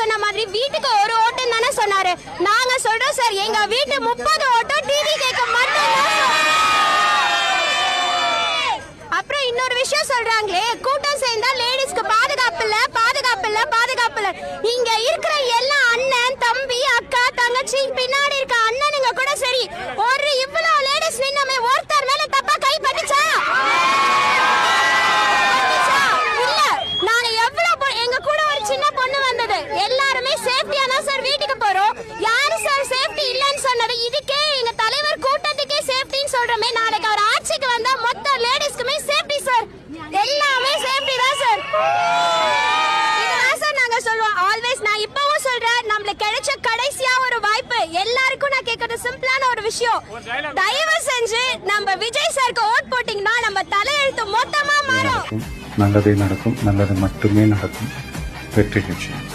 சொன்ன மாதிரி வீட்டுக்கு ஒரு ஓட்டு தானே சொன்னாரு. நாங்க சொல்றோம் சார், எங்க வீட்டு 30 ஓட்டும் டிவிகேக்கு மட்டும். அப்புறம் இன்னொரு விஷயம் சொல்றாங்களே, கூட்டம் சேர்ந்தா லேடிஸ்க்கு பாதுகாப்பு இல்ல, பாதுகாப்பு இல்ல, பாதுகாப்பு இல்ல. இங்க இருக்கிற எல்லா அண்ணன் தம்பி அக்கா தங்கச்சி பின்னாடி இருக்க அண்ணனுங்க கூட சரி, ஒரு இவ்வளவு லேடிஸ் நின்னமே ஒருத்தர் மேல தப்பா கை பட்டுச்சா? இல்ல. நாங்க எவ்வளவு எங்க கூட ஒரு சின்ன பொண்ணு வந்தது, எல்லாருமே சேஃப்டியா தான் சார் வீட்டுக்கு போறோம். யாரு சார் சேஃப்டி இல்லன்னு சொன்னது? இதுக்கே எங்க தலைவர் கூட்டத்துக்கே சேஃப்டின்னு சொல்றமே, நாளைக்கு அவர் ஆட்சிக்கு வந்தா மொத்த லேடிஸ்க்குமே சேஃப்டி சார், எல்லாமே சேஃப்டி தான் சார். இதுதான் சார் நாங்க சொல்லுவோம் ஆல்வேஸ். நான் இப்பவும் சொல்றேன், நம்மளுக்கு கிடைச்ச கடைசியா ஒரு வாய்ப்பு. எல்லாருக்கும் நான் கேட்கறது சிம்பிளான ஒரு விஷயம், தயவு செஞ்சு நம்ம விஜய் சாருக்கு ஓட் போட்டீங்கன்னா நம்ம தலையெழுத்து மொத்தமா மாறும். நல்லதே நடக்கும், நல்லது மட்டுமே நடக்கும். வெற்றி நிச்சயம்.